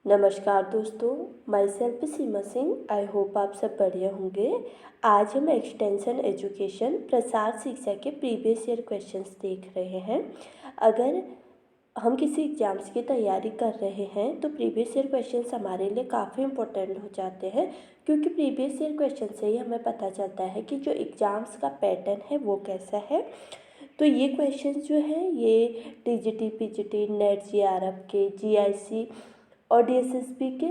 नमस्कार दोस्तों, my self Seema Singh. I hope आप सब बढ़िया होंगे। आज हम एक्सटेंशन एजुकेशन प्रसार शिक्षा के प्रीवियस ईयर क्वेश्चंस देख रहे हैं। अगर हम किसी एग्ज़ाम्स की तैयारी कर रहे हैं तो प्रीवियस ईयर क्वेश्चंस हमारे लिए काफ़ी इंपॉर्टेंट हो जाते हैं, क्योंकि प्रीवियस ईयर क्वेश्चन से ही हमें पता चलता है कि जो एग्ज़ाम्स का पैटर्न है वो कैसा है। तो ये क्वेश्चन जो है ये टीजीटी, पीजीटी, नेट, जीआरएफ के, जीआईसी और डीएसएसबी के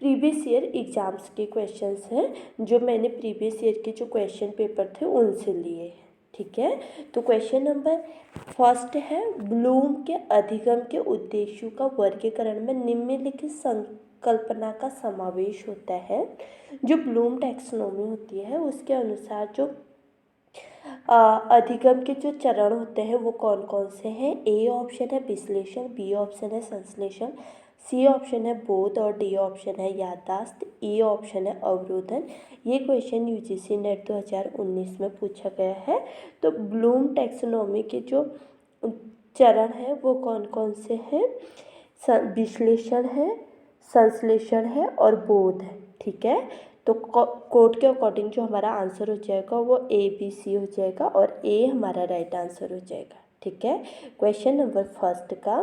प्रीवियस ईयर एग्ज़ाम्स के क्वेश्चंस हैं, जो मैंने प्रीवियस ईयर के जो क्वेश्चन पेपर थे उनसे लिए हैं। ठीक है, तो क्वेश्चन नंबर फर्स्ट है, ब्लूम के अधिगम के उद्देश्यों का वर्गीकरण में निम्नलिखित संकल्पना का समावेश होता है। जो ब्लूम टैक्सोनॉमी होती है उसके अनुसार जो अधिगम के जो चरण होते हैं वो कौन कौन से हैं। ए ऑप्शन है विश्लेषण, बी ऑप्शन है संश्लेषण, सी ऑप्शन है बोध और डी ऑप्शन है याददाश्त, ई ऑप्शन है अवरोधन। ये क्वेश्चन यूजीसी नेट 2019 में पूछा गया है। तो ब्लूम टैक्सोनॉमी के जो चरण हैं वो कौन कौन से हैं। विश्लेषण है, संश्लेषण है और बोध है। ठीक है, तो कोड के अकॉर्डिंग जो हमारा आंसर हो जाएगा वो ए बी सी हो जाएगा और ए हमारा राइट आंसर हो जाएगा। ठीक है, क्वेश्चन नंबर फर्स्ट का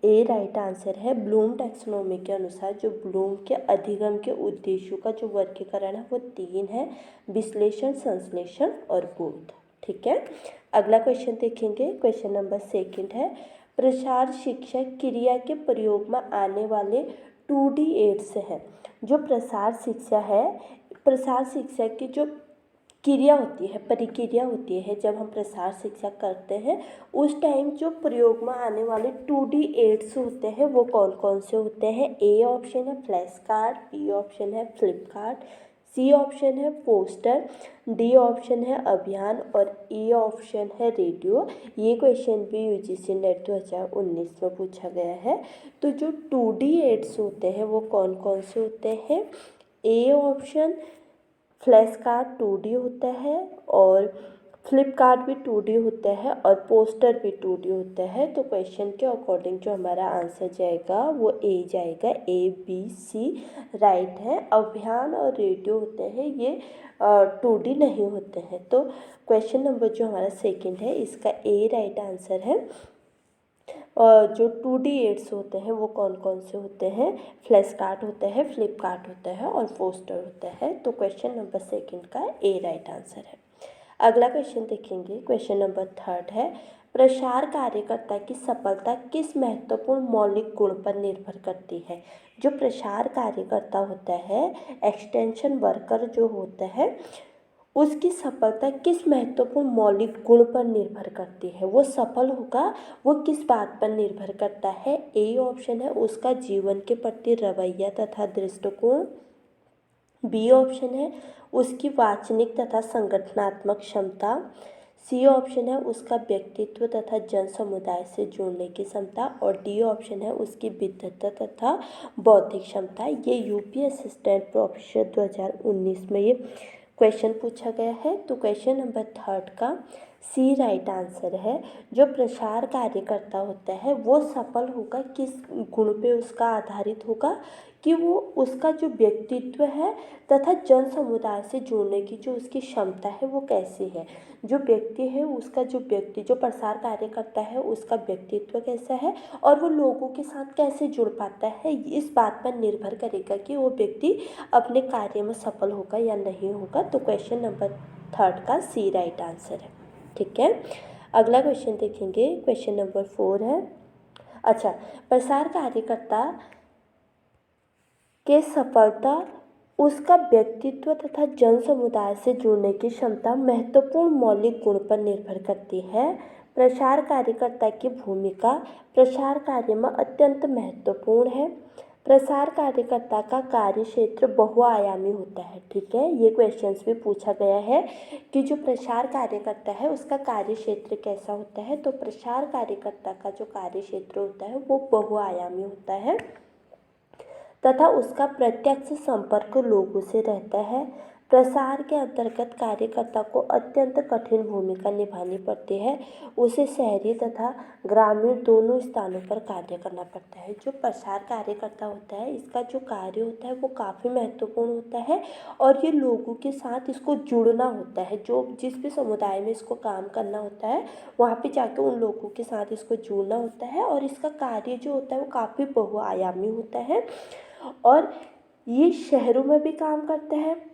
ए राइट आंसर है। ब्लूम टैक्सोनॉमी के अनुसार जो ब्लूम के अधिगम के उद्देश्यों का जो वर्गीकरण है वो 3 है, विश्लेषण, संश्लेषण और बोध। ठीक है, अगला क्वेश्चन देखेंगे। क्वेश्चन नंबर सेकंड है, प्रसार शिक्षा क्रिया के प्रयोग में आने वाले 2D एड्स हैं। जो प्रसार शिक्षा है, प्रसार शिक्षा की जो क्रिया होती है, प्रक्रिया होती है, जब हम प्रसार शिक्षा करते हैं उस टाइम जो प्रयोग में आने वाले 2D एड्स होते हैं वो कौन कौन से होते हैं। ए ऑप्शन है फ्लैश कार्ड, बी ऑप्शन है फ्लिप कार्ड, सी ऑप्शन है पोस्टर, डी ऑप्शन है अभियान और ई ऑप्शन है रेडियो। ये क्वेश्चन भी यूजीसी नेट 2019 में पूछा गया है। तो जो 2D एड्स होते हैं वो कौन कौन से होते हैं। A option flash card 2D होता है और फ्लिपकार्ट भी 2D होता है और पोस्टर भी 2D होता है। तो क्वेश्चन के अकॉर्डिंग जो हमारा आंसर जाएगा वो ए जाएगा, ए बी सी राइट है। अभियान और रेडियो होते हैं ये 2D नहीं होते हैं। तो क्वेश्चन नंबर जो हमारा सेकंड है इसका ए राइट आंसर है। और जो 2D एड्स होते हैं वो कौन कौन से होते हैं। फ्लैश कार्ड होता है, फ्लिपकार्ट होता है और पोस्टर होता है। तो क्वेश्चन नंबर सेकंड का ए राइट आंसर है। अगला क्वेश्चन देखेंगे। क्वेश्चन नंबर थर्ड है, प्रसार कार्यकर्ता की सफलता किस महत्वपूर्ण मौलिक गुण पर निर्भर करती है। जो प्रसार कार्यकर्ता होता है, एक्सटेंशन वर्कर जो होता है, उसकी सफलता किस महत्वपूर्ण मौलिक गुण पर निर्भर करती है। वो सफल होगा वो किस बात पर निर्भर करता है। ए ऑप्शन है उसका जीवन के प्रति रवैया तथा दृष्टिकोण, बी ऑप्शन है उसकी वाचनिक तथा संगठनात्मक क्षमता, सी ऑप्शन है उसका व्यक्तित्व तथा जन समुदाय से जुड़ने की क्षमता और डी ऑप्शन है उसकी विद्वता तथा बौद्धिक क्षमता। ये यूपी असिस्टेंट प्रोफेसर 2019 में ये क्वेश्चन पूछा गया है। तो क्वेश्चन नंबर थर्ड का सी राइट आंसर है। जो प्रसार कार्यकर्ता होता है वो सफल होगा किस गुण पे उसका आधारित होगा कि वो उसका जो व्यक्तित्व है तथा जन समुदाय से जुड़ने की जो उसकी क्षमता है वो कैसी है। जो व्यक्ति है उसका जो प्रसार कार्यकर्ता है उसका व्यक्तित्व कैसा है और वो लोगों के साथ कैसे जुड़ पाता है, इस बात पर निर्भर करेगा कि वो व्यक्ति अपने कार्य में सफल होगा या नहीं होगा। तो क्वेश्चन नंबर थर्ड का सी राइट आंसर है। ठीक है, अगला क्वेश्चन देखेंगे। क्वेश्चन नंबर 4 है, अच्छा, प्रसार कार्यकर्ता के सफलता उसका व्यक्तित्व तथा जन समुदाय से जुड़ने की क्षमता महत्वपूर्ण मौलिक गुण पर निर्भर करती है। प्रसार कार्यकर्ता की भूमिका प्रसार कार्य में अत्यंत महत्वपूर्ण है। प्रसार कार्यकर्ता का कार्य क्षेत्र बहुआयामी होता है। ठीक है, ये क्वेश्चंस भी पूछा गया है कि जो प्रसार कार्यकर्ता है उसका कार्य क्षेत्र कैसा होता है। तो प्रसार कार्यकर्ता का जो कार्य क्षेत्र होता है वो बहुआयामी होता है तथा उसका प्रत्यक्ष संपर्क लोगों से रहता है। प्रसार के अंतर्गत कार्यकर्ता को अत्यंत कठिन भूमिका निभानी पड़ती है। उसे शहरी तथा ग्रामीण दोनों स्थानों पर कार्य करना पड़ता है। जो प्रसार कार्यकर्ता होता है, इसका जो कार्य होता है वो काफ़ी महत्वपूर्ण होता है और ये लोगों के साथ इसको जुड़ना होता है। जो जिस भी समुदाय में इसको काम करना होता है, वहाँ पे जाके उन लोगों के साथ इसको जुड़ना होता है और इसका कार्य जो होता है वो काफ़ी बहुआयामी होता है और ये शहरों में भी काम करता है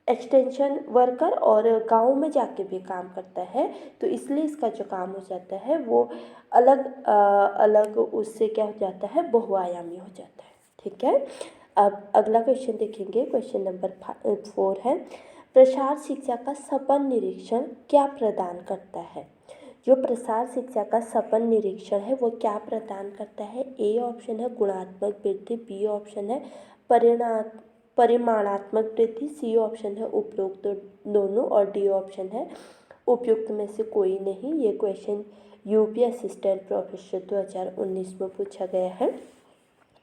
एक्सटेंशन वर्कर और गाँव में जाके भी काम करता है। तो इसलिए इसका जो काम हो जाता है वो अलग अलग उससे क्या हो जाता है, बहुआयामी हो जाता है। ठीक है, अब अगला क्वेश्चन देखेंगे। क्वेश्चन नंबर 4 है, प्रसार शिक्षा का सफल निरीक्षण क्या प्रदान करता है। जो प्रसार शिक्षा का सफल निरीक्षण है वो क्या प्रदान करता है। ए ऑप्शन है गुणात्मक वृद्धि, बी ऑप्शन है परिमाणात्मक वृद्धि, सी ऑप्शन है उपरोक्त दोनों और डी ऑप्शन है उपयुक्त में से कोई नहीं। ये क्वेश्चन यूपी असिस्टेंट प्रोफेसर 2019 में पूछा गया है।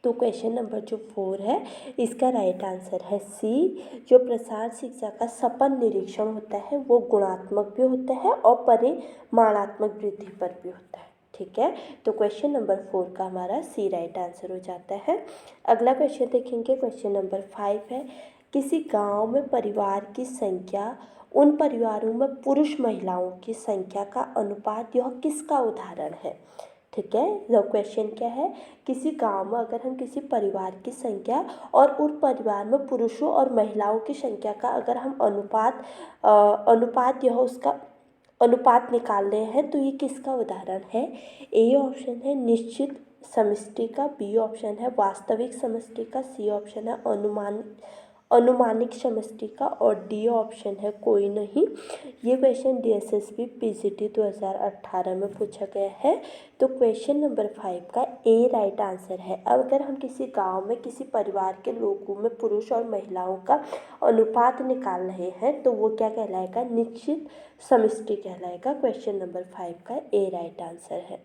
तो क्वेश्चन नंबर जो 4 है इसका राइट आंसर है सी। जो प्रसार शिक्षा का सफल निरीक्षण होता है वो गुणात्मक भी होता है और परिमाणात्मक वृद्धि पर भी होता है। ठीक है, तो क्वेश्चन नंबर 4 का हमारा सी राइट आंसर हो जाता है। अगला क्वेश्चन देखेंगे। क्वेश्चन नंबर 5 है, किसी गांव में परिवार की संख्या उन परिवारों में पुरुष महिलाओं की संख्या का अनुपात यह किसका उदाहरण है। ठीक है, द क्वेश्चन क्या है, किसी गांव में अगर हम किसी परिवार की संख्या और उन परिवार में पुरुषों और महिलाओं की संख्या का अगर हम अनुपात यह उसका अनुपात निकाल रहे हैं तो ये किसका उदाहरण है। ए ऑप्शन है निश्चित समष्टि का, बी ऑप्शन है वास्तविक समष्टि का, सी ऑप्शन है अनुमानिक समष्टि का और डी ऑप्शन है कोई नहीं। ये क्वेश्चन डीएसएसबी पीजीटी 2018 में पूछा गया है। तो क्वेश्चन नंबर 5 का ए राइट आंसर है। अब अगर हम किसी गांव में किसी परिवार के लोगों में पुरुष और महिलाओं का अनुपात निकाल रहे हैं तो वो क्या कहलाएगा, निश्चित समष्टि कहलाएगा। क्वेश्चन नंबर 5 का ए राइट आंसर है।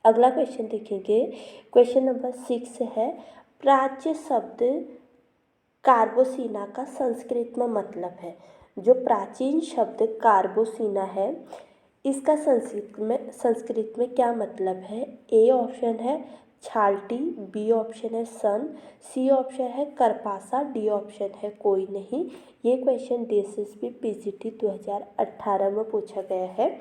अगला क्वेश्चन देखेंगे। क्वेश्चन नंबर 6 है, प्राच्य शब्द कार्बोसीना का संस्कृत में मतलब है। जो प्राचीन शब्द कार्बोसीना है इसका संस्कृत में क्या मतलब है। ए ऑप्शन है छाल्टी, बी ऑप्शन है सन, सी ऑप्शन है करपासा, डी ऑप्शन है कोई नहीं। ये क्वेश्चन डीएसएसबी पीजीटी 2018 में पूछा गया है।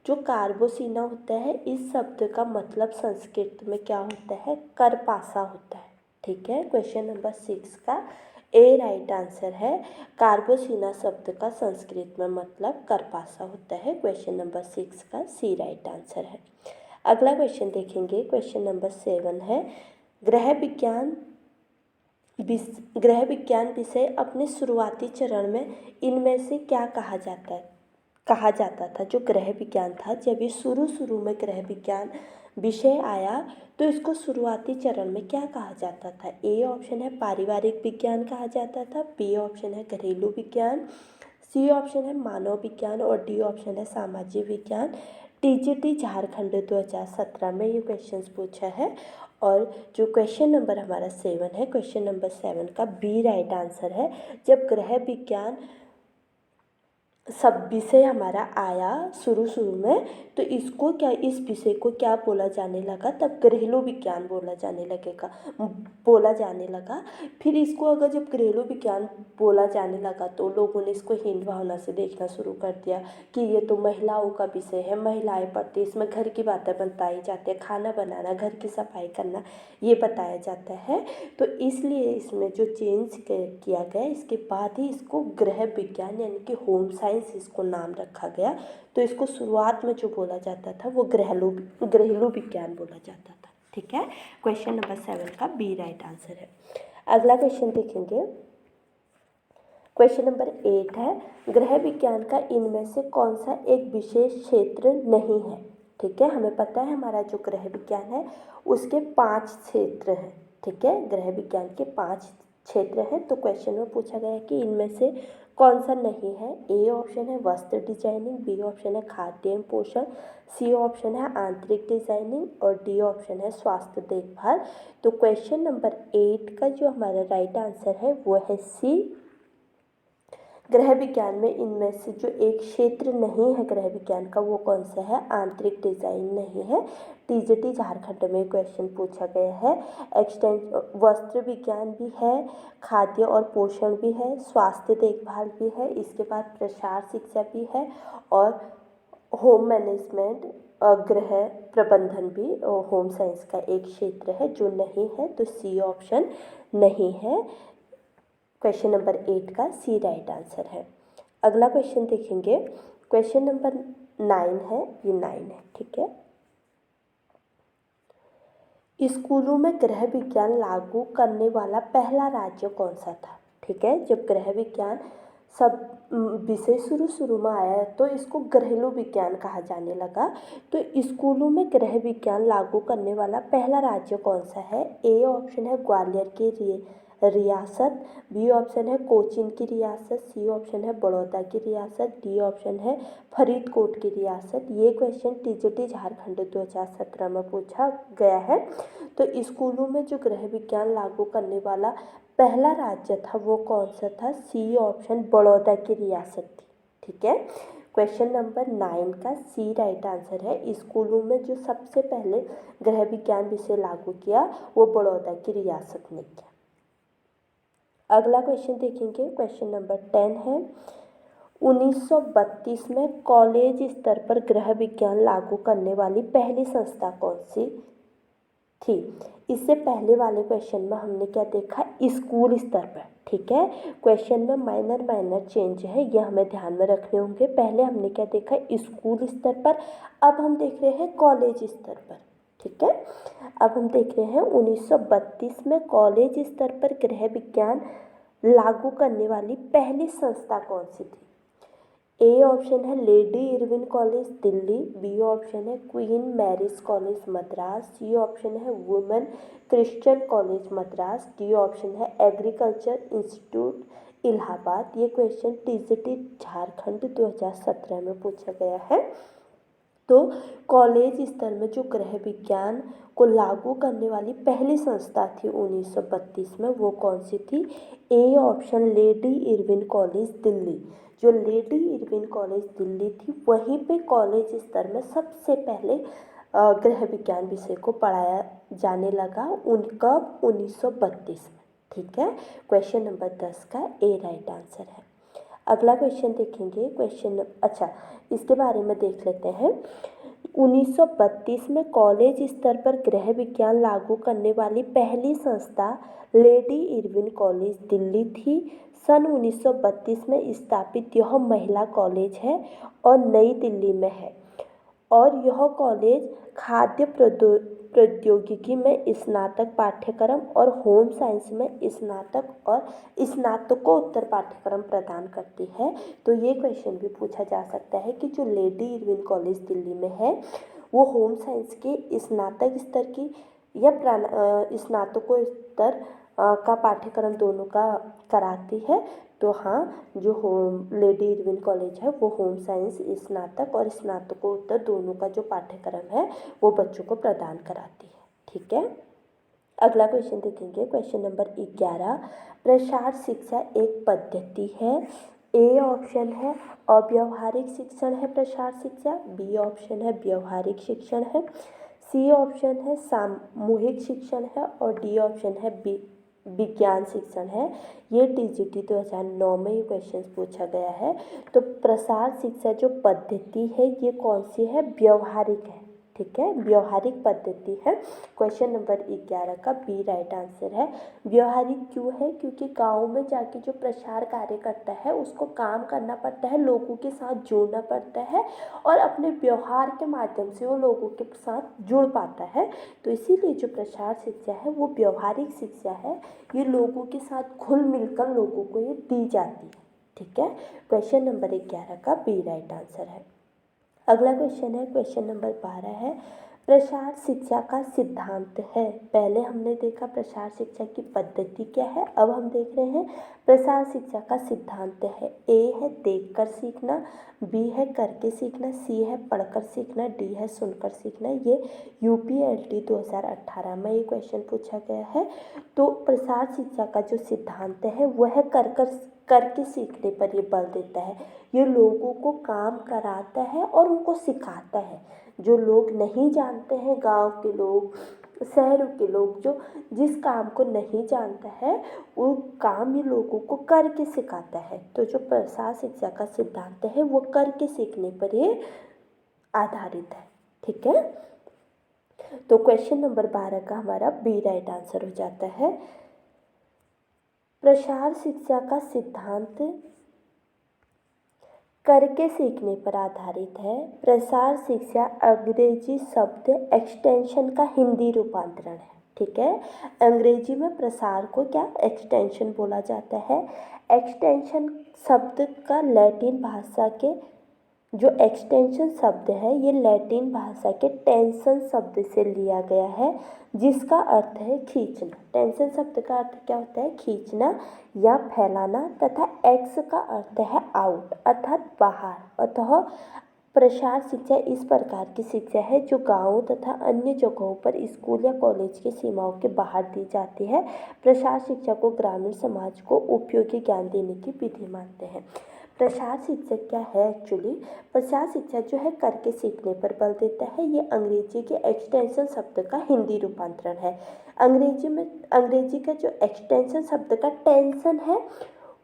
जो कार्बोसीना होता है इस शब्द का मतलब संस्कृत में क्या होता है, करपासा होता है। ठीक है, क्वेश्चन नंबर 6 का ए राइट आंसर है। कार्बोसीना शब्द का संस्कृत में मतलब करपासा होता है। क्वेश्चन नंबर 6 का सी राइट आंसर है। अगला क्वेश्चन देखेंगे। क्वेश्चन नंबर 7 है, ग्रह विज्ञान विषय अपने शुरुआती चरण में इनमें से क्या कहा जाता था। जो ग्रह विज्ञान था, जब ये शुरू में ग्रह विज्ञान विषय आया तो इसको शुरुआती चरण में क्या कहा जाता था। ए ऑप्शन है पारिवारिक विज्ञान कहा जाता था, बी ऑप्शन है घरेलू विज्ञान, सी ऑप्शन है मानव विज्ञान और डी ऑप्शन है सामाजिक विज्ञान। टीजीटी झारखंड 2017 में ये क्वेश्चंस पूछा है और जो क्वेश्चन नंबर हमारा 7 है, क्वेश्चन नंबर 7 का बी राइट आंसर है। जब ग्रह विज्ञान सब विषय हमारा आया शुरू में तो इस विषय को क्या बोला जाने लगा, तब घरेलू विज्ञान बोला जाने लगा। फिर इसको अगर जब घरेलू विज्ञान बोला जाने लगा तो लोगों ने इसको हीन भावना से देखना शुरू कर दिया कि ये तो महिलाओं का विषय है, महिलाएं पढ़ती, इसमें घर की बातें बताई जाती है, खाना बनाना, घर की सफाई करना ये बताया जाता है। तो इसलिए इसमें जो चेंज किया गया, इसके बाद ही इसको ग्रह विज्ञान यानी कि होम साइंस इसको नाम रखा गया। तो इसको शुरुआत में जो बोला जाता था वो घरेलू विज्ञान बोला जाता था। ठीक है, क्वेश्चन नंबर 7 का बी राइट आंसर है। अगला क्वेश्चन देखेंगे। क्वेश्चन नंबर 8 है, ग्रह विज्ञान का इनमें से कौन सा एक विशेष क्षेत्र नहीं है। ठीक है, हमें पता है हमारा जो ग्रह विज्ञान है उसके 5 क्षेत्र हैं। ठीक है, ग्रह विज्ञान के 5 क्षेत्र हैं। तो क्वेश्चन में पूछा गया कि इनमें से कौन सा नहीं है। ए ऑप्शन है वस्त्र डिजाइनिंग, बी ऑप्शन है खाद्य एवं पोषण, सी ऑप्शन है आंतरिक डिजाइनिंग और डी ऑप्शन है स्वास्थ्य देखभाल। तो क्वेश्चन नंबर 8 का जो हमारा राइट आंसर है वो है सी गृह विज्ञान में इनमें से जो एक क्षेत्र नहीं है गृह विज्ञान का वो कौन सा है, आंतरिक डिजाइन नहीं है। टीजीटी झारखंड में क्वेश्चन पूछा गया है। वस्त्र विज्ञान भी है, खाद्य और पोषण भी है, स्वास्थ्य देखभाल भी है, इसके बाद प्रसार शिक्षा भी है और होम मैनेजमेंट गृह प्रबंधन भी होम साइंस का एक क्षेत्र है। जो नहीं है तो सी ऑप्शन नहीं है। क्वेश्चन नंबर 8 का सी राइट आंसर है। अगला क्वेश्चन देखेंगे, क्वेश्चन नंबर 9 है, ये 9 है, ठीक है। स्कूलों में गृह विज्ञान लागू करने वाला पहला राज्य कौन सा था, ठीक है। जब गृह विज्ञान सब विषय शुरू में आया तो इसको घरेलू विज्ञान कहा जाने लगा। तो स्कूलों में गृह विज्ञान लागू करने वाला पहला राज्य कौन सा है। ए ऑप्शन है ग्वालियर की रियासत, बी ऑप्शन है कोचीन की रियासत, सी ऑप्शन है बड़ौदा की रियासत, डी ऑप्शन है फरीदकोट की रियासत। ये क्वेश्चन टीजीटी झारखंड 2017 में पूछा गया है। तो स्कूलों में जो गृह विज्ञान लागू करने वाला पहला राज्य था वो कौन सा था, सी ऑप्शन बड़ौदा की रियासत थी, ठीक है। क्वेश्चन नंबर 9 का सी राइट आंसर है। स्कूलों में जो सबसे पहले गृह विज्ञान विषय लागू किया वो बड़ौदा की रियासत ने किया। अगला क्वेश्चन देखेंगे, क्वेश्चन नंबर 10 है। 1932 में कॉलेज स्तर पर गृह विज्ञान लागू करने वाली पहली संस्था कौन सी थी। इससे पहले वाले क्वेश्चन में हमने क्या देखा, स्कूल स्तर पर, ठीक है। क्वेश्चन में माइनर चेंज है, यह हमें ध्यान में रखने होंगे। पहले हमने क्या देखा, स्कूल स्तर पर, अब हम देख रहे हैं कॉलेज स्तर पर, ठीक है। अब हम देख रहे हैं 1932 में कॉलेज स्तर पर गृह विज्ञान लागू करने वाली पहली संस्था कौन सी थी। ए ऑप्शन है Lady Irwin college Delhi, B option है Queen Mary's college Madras, C option है women Christian college Madras, D option है एग्रीकल्चर इंस्टीट्यूट इलाहाबाद। ये क्वेश्चन टीजीटी झारखंड 2017 में पूछा गया है। तो कॉलेज स्तर में जो गृह विज्ञान को लागू करने वाली पहली संस्था थी 1932 में, वो कौन सी थी। A option lady Irwin college Delhi. जो लेडी इरविन कॉलेज दिल्ली थी वहीं पे कॉलेज स्तर में सबसे पहले गृह विज्ञान विषय को पढ़ाया जाने लगा, उनका 1932 में, ठीक है। क्वेश्चन नंबर 10 का ए राइट आंसर है। अगला क्वेश्चन देखेंगे, इसके बारे में देख लेते हैं। 1932 में कॉलेज स्तर पर गृह विज्ञान लागू करने वाली पहली संस्था लेडी इरविन कॉलेज दिल्ली थी। सन 1932 में स्थापित यह महिला कॉलेज है और नई दिल्ली में है और यह कॉलेज खाद्य प्रौद्योगिकी में स्नातक पाठ्यक्रम और होम साइंस में स्नातक और स्नातकोत्तर पाठ्यक्रम प्रदान करती है। तो ये क्वेश्चन भी पूछा जा सकता है कि जो लेडी इरविन कॉलेज दिल्ली में है वो होम साइंस के स्नातक स्तर की या स्नातकोत्तर का पाठ्यक्रम दोनों का कराती है। तो हाँ, जो लेडी इरविन कॉलेज है वो होम साइंस स्नातक और स्नातकोत्तर दोनों का जो पाठ्यक्रम है वो बच्चों को प्रदान कराती है, ठीक है। अगला क्वेश्चन देखेंगे, क्वेश्चन नंबर 11। प्रसार शिक्षा एक पद्धति है। ए ऑप्शन है अव्यावहारिक शिक्षण है प्रसार शिक्षा, बी ऑप्शन है व्यवहारिक शिक्षण है, सी ऑप्शन है सामूहिक शिक्षण है और डी ऑप्शन है विज्ञान शिक्षण है। ये टीजीटी 2009 में ये क्वेश्चन पूछा गया है। तो प्रसार शिक्षा जो पद्धति है ये कौन सी है, व्यवहारिक है, ठीक है, व्यवहारिक पद्धति है। क्वेश्चन नंबर 11 का बी राइट आंसर है। व्यवहारिक क्यों है, क्योंकि गाँव में जाके जो प्रसार कार्य करता है उसको काम करना पड़ता है, लोगों के साथ जुड़ना पड़ता है और अपने व्यवहार के माध्यम से वो लोगों के साथ जुड़ पाता है। तो इसीलिए जो प्रसार शिक्षा है वो व्यवहारिक शिक्षा है, ये लोगों के साथ घुल मिलकर लोगों को ये दी जाती है, ठीक है। क्वेश्चन नंबर 11 का बी राइट आंसर है। अगला क्वेश्चन है, क्वेश्चन नंबर 12 है। प्रसार शिक्षा का सिद्धांत है। पहले हमने देखा प्रसार शिक्षा की पद्धति क्या है, अब हम देख रहे हैं प्रसार शिक्षा का सिद्धांत है। ए है देखकर सीखना, बी है करके सीखना, सी है पढ़कर सीखना, डी है सुनकर सीखना। ये यूपीएससी 2018 में ये क्वेश्चन पूछा गया है। तो प्रसार शिक्षा का जो सिद्धांत है वह कर करके सीखने पर ये बल देता है। ये लोगों को काम कराता है और उनको सिखाता है। जो लोग नहीं जानते हैं, गांव के लोग, शहरों के लोग, जो जिस काम को नहीं जानता है वो काम ये लोगों को करके सिखाता है। तो जो प्रसार शिक्षा का सिद्धांत है वो करके सीखने पर ये आधारित है। ठीक है, तो क्वेश्चन नंबर 12 का हमारा बी राइट आंसर हो जाता है। प्रसार शिक्षा का सिद्धांत करके सीखने पर आधारित है। प्रसार शिक्षा अंग्रेजी शब्द एक्सटेंशन का हिंदी रूपांतरण है। ठीक है, अंग्रेजी में प्रसार को क्या एक्सटेंशन बोला जाता है। एक्सटेंशन शब्द का लैटिन भाषा के जो एक्सटेंशन शब्द है ये लैटिन भाषा के टेंशन शब्द से लिया गया है, जिसका अर्थ है खींचना। टेंशन शब्द का अर्थ क्या होता है, खींचना या फैलाना, तथा एक्स का अर्थ है आउट अर्थात बाहर। अतः प्रसार शिक्षा इस प्रकार की शिक्षा है जो गांवों तथा अन्य जगहों पर स्कूल या कॉलेज की सीमाओं के बाहर दी जाती है। प्रसार शिक्षा को ग्रामीण समाज को उपयोगी ज्ञान देने की विधि मानते हैं। प्रसार शिक्षा क्या है एक्चुअली, प्रसार शिक्षा जो है करके सीखने पर बल देता है। ये अंग्रेजी के एक्सटेंशन शब्द का हिंदी रूपांतरण है। अंग्रेजी का जो एक्सटेंशन शब्द का टेंशन है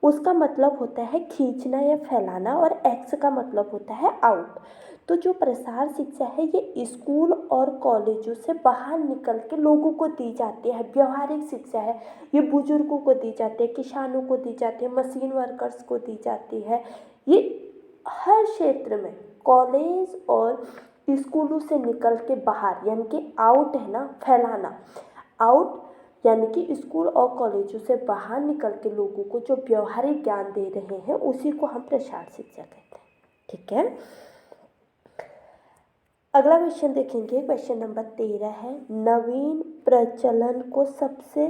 उसका मतलब होता है खींचना या फैलाना, और एक्स का मतलब होता है आउट। तो जो प्रसार शिक्षा है ये स्कूल और कॉलेजों से बाहर निकल के लोगों को दी जाती है। व्यवहारिक शिक्षा है, ये बुजुर्गों को दी जाती है, किसानों को दी जाती है, मशीन वर्कर्स को दी जाती है। ये हर क्षेत्र में कॉलेज और स्कूलों से निकल के बाहर, यानी कि आउट है ना, फैलाना, आउट यानी कि स्कूल और कॉलेजों से बाहर निकल के लोगों को जो व्यवहारिक ज्ञान दे रहे हैं उसी को हम प्रसार शिक्षा कहते हैं। ठीक है, अगला क्वेश्चन देखेंगे। क्वेश्चन नंबर 13 है, नवीन प्रचलन को सबसे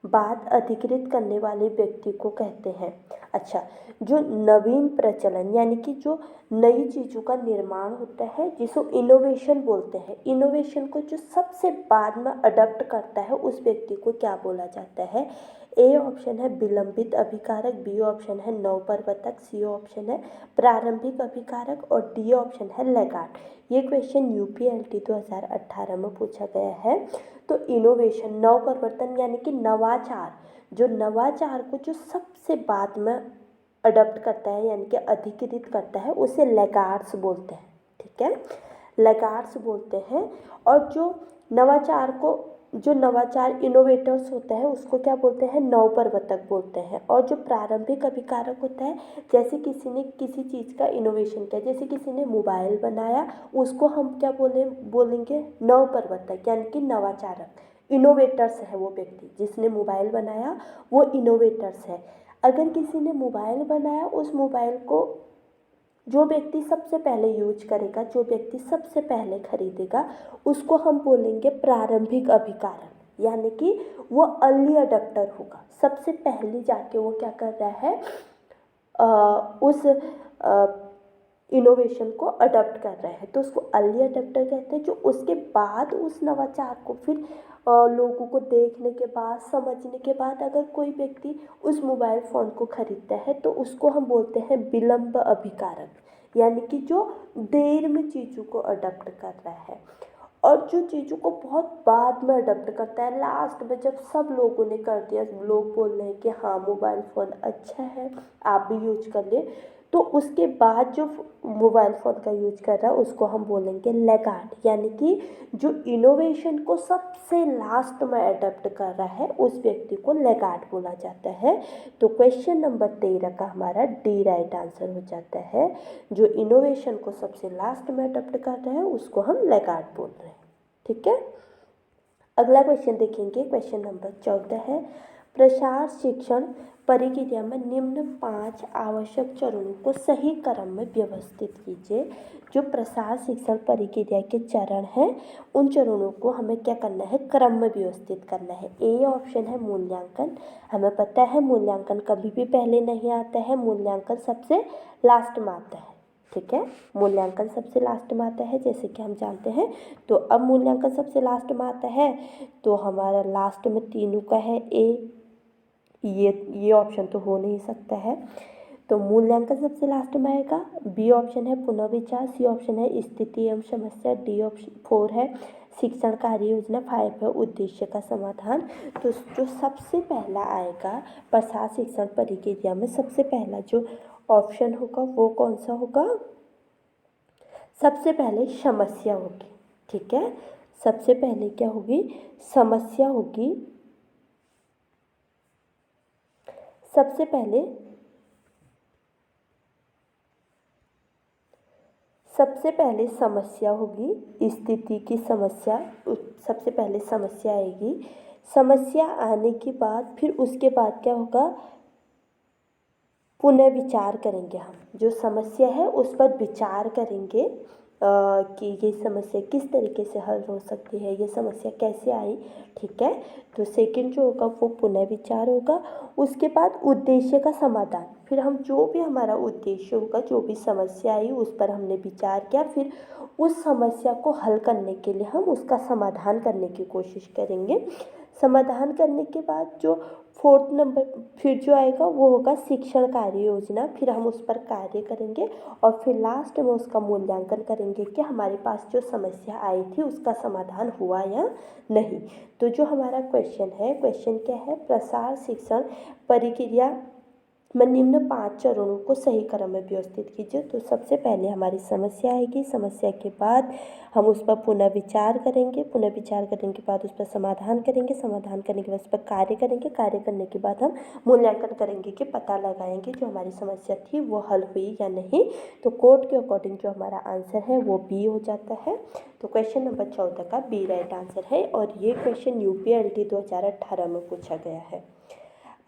बाद अधिकृत करने वाले व्यक्ति को कहते हैं। अच्छा, जो नवीन प्रचलन यानी कि जो नई चीज़ों का निर्माण होता है जिसको इनोवेशन बोलते हैं, इनोवेशन को जो सबसे बाद में अडॉप्ट करता है उस व्यक्ति को क्या बोला जाता है। ए ऑप्शन है विलंबित अभिकारक, बी ऑप्शन है नवप्रवर्तक, सी ऑप्शन है प्रारंभिक अभिकारक और डी ऑप्शन है लैगार्ड। ये क्वेश्चन यूपीएलटी 2018 में पूछा गया है। तो इनोवेशन, नवप्रवर्तन यानी कि नवाचार, जो नवाचार को जो सबसे बाद में अडॉप्ट करता है यानी कि अधिकृत करता है उसे लैगार्ड्स बोलते हैं। ठीक है, लैगार्ड्स बोलते हैं। और जो नवाचार इनोवेटर्स होता है उसको क्या बोलते हैं, नवप्रवर्तक बोलते हैं। और जो प्रारंभिक अभिकारक होता है, जैसे किसी ने किसी चीज़ का इनोवेशन किया, जैसे किसी ने मोबाइल बनाया, उसको हम क्या बोलेंगे, नवप्रवर्तक यानी कि नवाचारक। इनोवेटर्स है वो व्यक्ति जिसने मोबाइल बनाया, वो इनोवेटर्स है। अगर किसी ने मोबाइल बनाया, उस मोबाइल को जो व्यक्ति सबसे पहले यूज करेगा, जो व्यक्ति सबसे पहले खरीदेगा, उसको हम बोलेंगे प्रारंभिक अभिकारक, यानी कि वो अर्ली अडॉप्टर होगा। सबसे पहले जाके वो क्या कर रहा है, उस इनोवेशन को अडॉप्ट कर रहा है, तो उसको अर्ली अडॉप्टर कहते हैं। जो उसके बाद उस नवाचार को फिर लोगों को देखने के बाद, समझने के बाद अगर कोई व्यक्ति उस मोबाइल फ़ोन को खरीदता है तो उसको हम बोलते हैं विलंब अभिकारक, यानी कि जो देर में चीज़ों को अडॉप्ट कर रहा है। और जो चीज़ों को बहुत बाद में अडॉप्ट करता है, लास्ट में जब सब लोगों ने कर दिया, लोग बोल रहे हैं कि हाँ मोबाइल फ़ोन अच्छा है आप भी यूज कर ले, तो उसके बाद जो मोबाइल फ़ोन का यूज कर रहा है उसको हम बोलेंगे लैगार्ड, यानी कि जो इनोवेशन को सबसे लास्ट में अडॉप्ट कर रहा है उस व्यक्ति को लैगार्ड बोला जाता है। तो क्वेश्चन नंबर 13 का हमारा डी राइट आंसर हो जाता है। जो इनोवेशन को सबसे लास्ट में अडॉप्ट कर रहा है उसको हम लैगार्ड बोल रहे हैं। ठीक है, अगला क्वेश्चन देखेंगे। क्वेश्चन नंबर 14 है, प्रसार शिक्षण प्रक्रिया में निम्न 5 आवश्यक चरणों को सही क्रम में व्यवस्थित कीजिए। जो प्रसार शिक्षण प्रक्रिया के चरण हैं उन चरणों को हमें क्या करना है, क्रम में व्यवस्थित करना है। ए ऑप्शन है मूल्यांकन, हमें पता है मूल्यांकन कभी भी पहले नहीं आता है, मूल्यांकन सबसे लास्ट में आता है। ठीक है, मूल्यांकन सबसे लास्ट में आता है जैसे कि हम जानते हैं। तो अब मूल्यांकन सबसे लास्ट में आता है तो हमारा लास्ट में तीनों का है ए, ये ऑप्शन तो हो नहीं सकता है। तो मूल्यांकन सबसे लास्ट में आएगा। बी ऑप्शन है पुनर्विचार, सी ऑप्शन है स्थिति एवं समस्या, डी ऑप्शन 4 है शिक्षण कार्य योजना, 5 है उद्देश्य का समाधान। तो जो सबसे पहला आएगा प्रसार शिक्षण प्रक्रिया में सबसे पहला जो ऑप्शन होगा वो कौन सा होगा? सबसे पहले समस्या होगी। ठीक है, सबसे पहले क्या होगी? समस्या होगी। सबसे पहले समस्या होगी, स्थिति की समस्या। सबसे पहले समस्या आएगी। समस्या आने के बाद फिर उसके बाद क्या होगा? पुनः विचार करेंगे। हम जो समस्या है उस पर विचार करेंगे कि ये समस्या किस तरीके से हल हो सकती है, ये समस्या कैसे आई। ठीक है, तो सेकंड जो होगा वो पुनः विचार होगा। उसके बाद उद्देश्य का समाधान। फिर हम जो भी हमारा उद्देश्य होगा, जो भी समस्या आई उस पर हमने विचार किया, फिर उस समस्या को हल करने के लिए हम उसका समाधान करने की कोशिश करेंगे। समाधान करने के बाद जो 4th नंबर फिर जो आएगा वो होगा शिक्षण कार्य योजना। फिर हम उस पर कार्य करेंगे और फिर लास्ट में उसका मूल्यांकन करेंगे कि हमारे पास जो समस्या आई थी उसका समाधान हुआ या नहीं। तो जो हमारा क्वेश्चन है, क्वेश्चन क्या है? प्रसार शिक्षण प्रक्रिया में निम्न 5 चरणों को सही क्रम में व्यवस्थित कीजिए। तो सबसे पहले हमारी समस्या आएगी, समस्या के बाद हम उस पर पुनः विचार करेंगे, पुनः विचार करने के बाद उस पर समाधान करेंगे, समाधान करने के बाद उस पर कार्य करेंगे, कार्य करने के बाद हम मूल्यांकन करेंगे कि पता लगाएंगे जो हमारी समस्या थी वो हल हुई या नहीं। तो कोड के अकॉर्डिंग जो हमारा आंसर है वो बी हो जाता है। तो क्वेश्चन नंबर 14 का बी राइट आंसर है और ये क्वेश्चन यूपीएससी 2018 में पूछा गया है।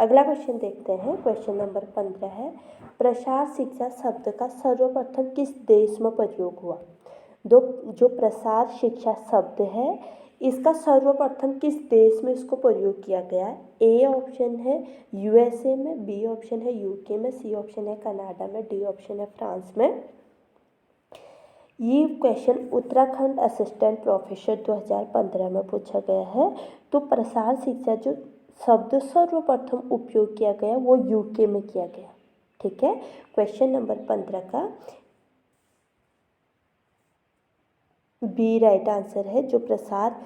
अगला क्वेश्चन देखते हैं। क्वेश्चन नंबर 15 है प्रसार शिक्षा शब्द का सर्वप्रथम किस देश में प्रयोग हुआ? जो प्रसार शिक्षा शब्द है इसका सर्वप्रथम किस देश में इसको प्रयोग किया गया है? ए ऑप्शन है यूएसए में, बी ऑप्शन है यूके में, सी ऑप्शन है कनाडा में, डी ऑप्शन है फ्रांस में। ये क्वेश्चन उत्तराखंड असिस्टेंट प्रोफेसर 2015 में पूछा गया है। तो प्रसार शिक्षा जो शब्द सर्वप्रथम उपयोग किया गया वो यूके में किया गया। ठीक है, क्वेश्चन नंबर 15 का बी राइट आंसर है। जो प्रसार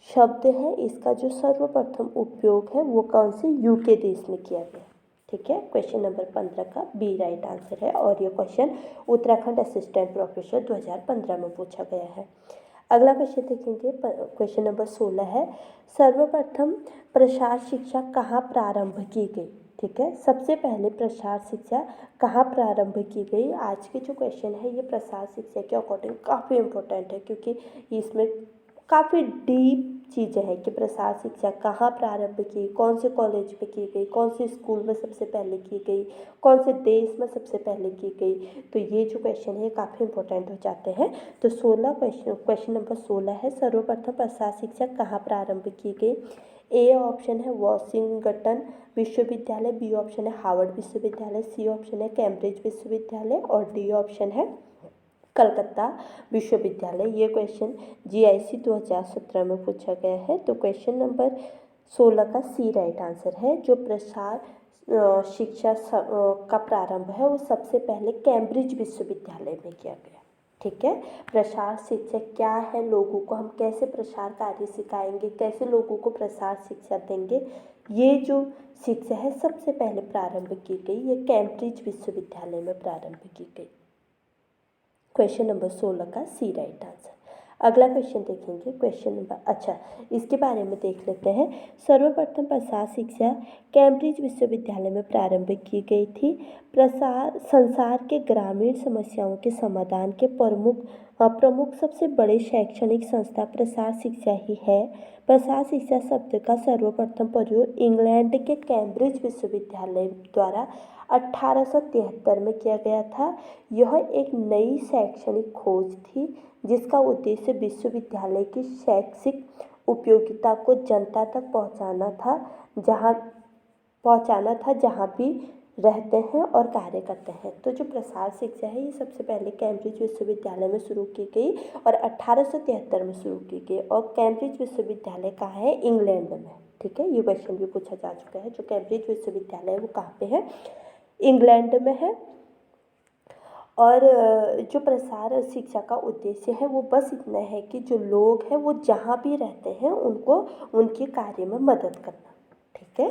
शब्द है इसका जो सर्वप्रथम उपयोग है वो कौन से यूके देश में किया गया। ठीक है, क्वेश्चन नंबर 15 का बी राइट आंसर है और ये क्वेश्चन उत्तराखंड असिस्टेंट प्रोफेसर 2015 में पूछा गया है। अगला क्वेश्चन देखेंगे। क्वेश्चन नंबर 16 है सर्वप्रथम प्रसार शिक्षा कहाँ प्रारंभ की गई? ठीक है, सबसे पहले प्रसार शिक्षा कहाँ प्रारंभ की गई? आज के जो क्वेश्चन है ये प्रसार शिक्षा के अकॉर्डिंग काफ़ी इम्पोर्टेंट है क्योंकि इसमें काफ़ी डीप चीज़ें हैं कि प्रसार शिक्षा कहाँ प्रारंभ की, कौन से कॉलेज में की गई, कौन से स्कूल में सबसे पहले की गई, कौन से देश में सबसे पहले की गई। तो ये जो क्वेश्चन है काफ़ी इंपॉर्टेंट हो जाते हैं। तो 16 क्वेश्चन नंबर 16 है सर्वप्रथम प्रसार शिक्षा कहाँ प्रारंभ की गई? ए ऑप्शन है वॉशिंगटन विश्वविद्यालय, बी ऑप्शन है हार्वर्ड विश्वविद्यालय, सी ऑप्शन है कैम्ब्रिज विश्वविद्यालय और डी ऑप्शन है कलकत्ता विश्वविद्यालय। ये क्वेश्चन जीआईसी 2017 में पूछा गया है। तो क्वेश्चन नंबर 16 का सी राइट आंसर है। जो प्रसार शिक्षा का प्रारंभ है वो सबसे पहले कैम्ब्रिज विश्वविद्यालय में किया गया। ठीक है, प्रसार शिक्षा क्या है, लोगों को हम कैसे प्रसार कार्य सिखाएंगे, कैसे लोगों को प्रसार शिक्षा देंगे, ये जो शिक्षा है सबसे पहले प्रारंभ की गई, ये कैम्ब्रिज विश्वविद्यालय में प्रारंभ की गई। क्वेश्चन नंबर 16 का सी राइट आंसर। अगला क्वेश्चन देखेंगे। क्वेश्चन नंबर इसके बारे में देख लेते हैं। सर्वप्रथम प्रसार शिक्षा कैम्ब्रिज विश्वविद्यालय में प्रारंभ की गई थी। संसार के ग्रामीण समस्याओं के समाधान के प्रमुख सबसे बड़े शैक्षणिक संस्था प्रसार शिक्षा ही है। प्रसार शिक्षा शब्द का सर्वप्रथम प्रयोग इंग्लैंड के कैम्ब्रिज विश्वविद्यालय द्वारा 1873 में किया गया था। यह एक नई शैक्षणिक खोज थी जिसका उद्देश्य विश्वविद्यालय की शैक्षिक उपयोगिता को जनता तक पहुंचाना था जहां भी रहते हैं और कार्य करते हैं। तो जो प्रसार शिक्षा है ये सबसे पहले कैम्ब्रिज विश्वविद्यालय में शुरू की गई और 1873 में शुरू की गई और कैम्ब्रिज विश्वविद्यालय कहाँ है? इंग्लैंड में। ठीक है, ये क्वेश्चन भी पूछा जा चुका है। जो कैम्ब्रिज विश्वविद्यालय है वो कहाँ पे है? इंग्लैंड में है। और जो प्रसार शिक्षा का उद्देश्य है वो बस इतना है कि जो लोग हैं वो जहाँ भी रहते हैं उनको उनके कार्य में मदद करना। ठीक है,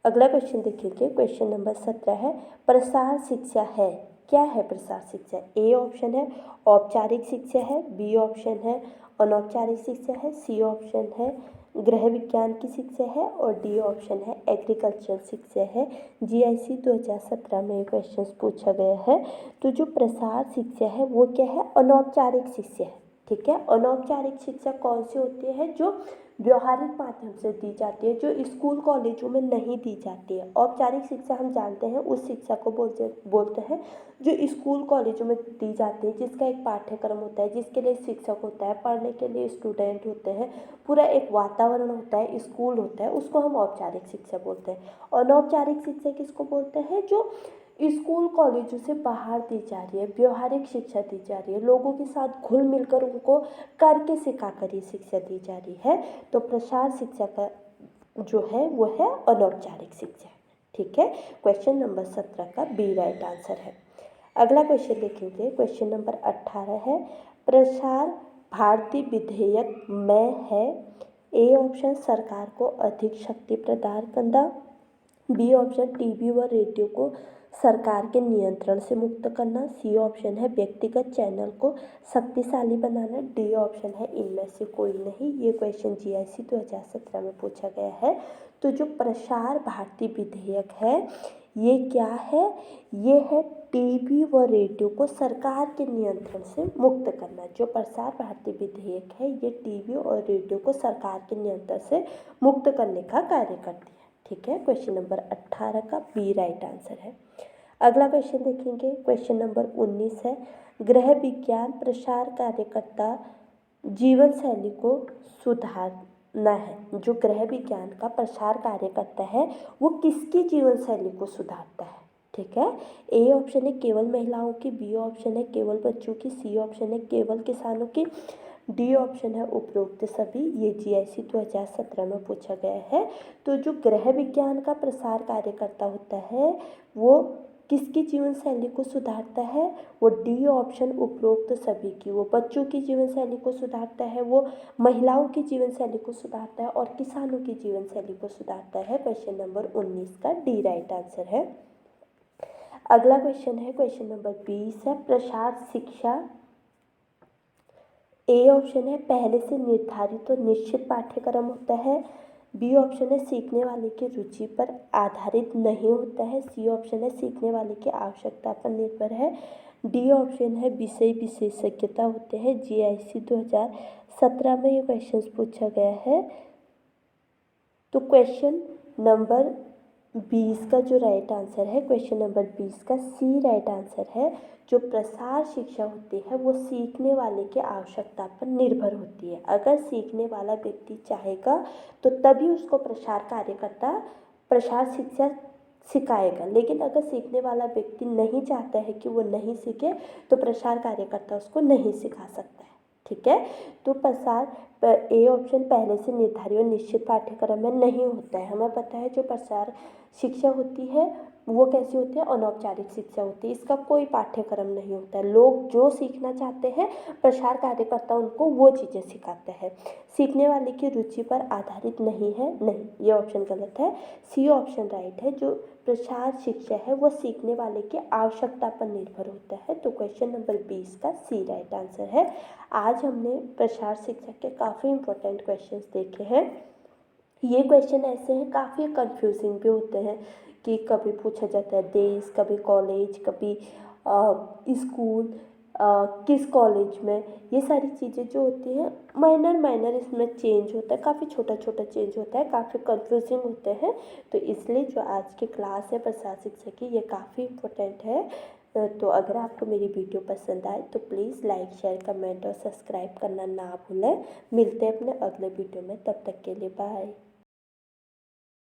अगला क्वेश्चन देखेंगे। क्वेश्चन नंबर 17 है, प्रसार शिक्षा है क्या है? प्रसार शिक्षा ए ऑप्शन है औपचारिक शिक्षा है, बी ऑप्शन है अनौपचारिक शिक्षा है, सी ऑप्शन है गृह विज्ञान की शिक्षा है और डी ऑप्शन है एग्रीकल्चर शिक्षा है। जीआईसी 2017 में क्वेश्चन पूछा गया है। तो जो प्रसार शिक्षा है वो क्या है? अनौपचारिक शिक्षा है। ठीक है, अनौपचारिक शिक्षा कौन सी होती है? जो व्यवहारिक माध्यम से दी जाती है, जो स्कूल कॉलेजों में नहीं दी जाती है। औपचारिक शिक्षा हम जानते हैं उस शिक्षा को बोलते हैं जो स्कूल कॉलेजों में दी जाती है, जिसका एक पाठ्यक्रम होता है, जिसके लिए शिक्षक होता है, पढ़ने के लिए स्टूडेंट होते हैं, पूरा एक वातावरण होता है, स्कूल होता है, उसको हम औपचारिक शिक्षा बोलते हैं। अनौपचारिक शिक्षा किसको बोलते हैं? जो स्कूल कॉलेजों से बाहर दी जा रही है, व्यवहारिक शिक्षा दी जा रही है, लोगों के साथ घुल मिलकर उनको करके सिखाकर ये शिक्षा दी जा रही है। तो प्रसार शिक्षा का जो है वो है अनौपचारिक शिक्षा। ठीक है, क्वेश्चन नंबर 17 का बी राइट आंसर है। अगला क्वेश्चन देखेंगे। क्वेश्चन नंबर 18 है, प्रसार भारती विधेयक में है। ए ऑप्शन सरकार को अधिक शक्ति प्रदान करना, बी ऑप्शन टीवी व रेडियो को सरकार के नियंत्रण से मुक्त करना, सी ऑप्शन है व्यक्तिगत चैनल को शक्तिशाली बनाना, डी ऑप्शन है इनमें से कोई नहीं। ये क्वेश्चन जीआईसी 2017 में पूछा गया है। तो जो प्रसार भारती विधेयक है ये क्या है? ये है टीवी व रेडियो को सरकार के नियंत्रण से मुक्त करना। जो प्रसार भारती विधेयक है ये टीवी और रेडियो को सरकार के नियंत्रण से मुक्त करने का कार्य करती है। ठीक है, क्वेश्चन नंबर 18 का बी राइट आंसर है। अगला क्वेश्चन देखेंगे। क्वेश्चन नंबर 19 है, गृह विज्ञान प्रसार कार्यकर्ता जीवन शैली को सुधारना है। जो गृह विज्ञान का प्रसार कार्य करता है वो किसकी जीवन शैली को सुधारता है? ठीक है, ए ऑप्शन है केवल महिलाओं की, बी ऑप्शन है केवल बच्चों की, सी ऑप्शन है केवल किसानों की, डी ऑप्शन है उपरोक्त सभी। ये जीआईसी 2017 में पूछा गया है। तो जो गृह विज्ञान का प्रसार कार्यकर्ता होता है वो किसकी जीवन शैली को सुधारता है? वो डी ऑप्शन उपरोक्त सभी की। वो बच्चों की जीवन शैली को सुधारता है, वो महिलाओं की जीवन शैली को सुधारता है और किसानों की जीवन शैली को सुधारता है। क्वेश्चन नंबर 19 का डी राइट आंसर है। अगला क्वेश्चन है क्वेश्चन नंबर 20 है, प्रसार शिक्षा ए ऑप्शन है पहले से निर्धारित और निश्चित पाठ्यक्रम होता है, बी ऑप्शन है सीखने वाले की रुचि पर आधारित नहीं होता है, सी ऑप्शन है सीखने वाले की आवश्यकता पर निर्भर है, डी ऑप्शन है विषय विशेषज्ञता होते हैं। जीआईसी 2017 में ये क्वेश्चन पूछा गया है। तो क्वेश्चन नंबर 20 का जो राइट आंसर है, क्वेश्चन नंबर 20 का सी राइट आंसर है। जो प्रसार शिक्षा होती है वो सीखने वाले की आवश्यकता पर निर्भर होती है। अगर सीखने वाला व्यक्ति चाहेगा तो तभी उसको प्रसार कार्यकर्ता प्रसार शिक्षा सिखाएगा, लेकिन अगर सीखने वाला व्यक्ति नहीं चाहता है कि वो नहीं सीखे तो प्रसार कार्यकर्ता उसको नहीं सिखा सकता है। ठीक है, तो प्रसार ए ऑप्शन पहले से निर्धारित और निश्चित पाठ्यक्रम में नहीं होता है। हमें पता है जो प्रसार शिक्षा होती है वो कैसी होती है? अनौपचारिक शिक्षा होती है, इसका कोई पाठ्यक्रम नहीं होता है। लोग जो सीखना चाहते हैं प्रसार कार्यकर्ता उनको वो चीज़ें सिखाते हैं। सीखने वाले की रुचि पर आधारित नहीं है, नहीं, ये ऑप्शन गलत है। सी ऑप्शन राइट है। जो प्रसार शिक्षा है वो सीखने वाले की आवश्यकता पर निर्भर होता है। तो क्वेश्चन नंबर 20 का सी राइट आंसर है। आज हमने प्रसार शिक्षा के काफ़ी इंपॉर्टेंट क्वेश्चंस देखे हैं। ये क्वेश्चन ऐसे हैं काफ़ी कंफ्यूजिंग भी होते हैं कि कभी पूछा जाता है देश, कभी कॉलेज, कभी स्कूल, किस कॉलेज में, ये सारी चीज़ें जो होती हैं माइनर इसमें चेंज होता है, काफ़ी छोटा छोटा चेंज होता है, काफ़ी कंफ्यूजिंग होते हैं। तो इसलिए जो आज की क्लास है प्रसार शिक्षा की ये काफ़ी इम्पोर्टेंट है। तो अगर आपको मेरी वीडियो पसंद आए तो प्लीज़ लाइक, शेयर, कमेंट और सब्सक्राइब करना ना भूलें। मिलते हैं अपने अगले वीडियो में, तब तक के लिए बाय।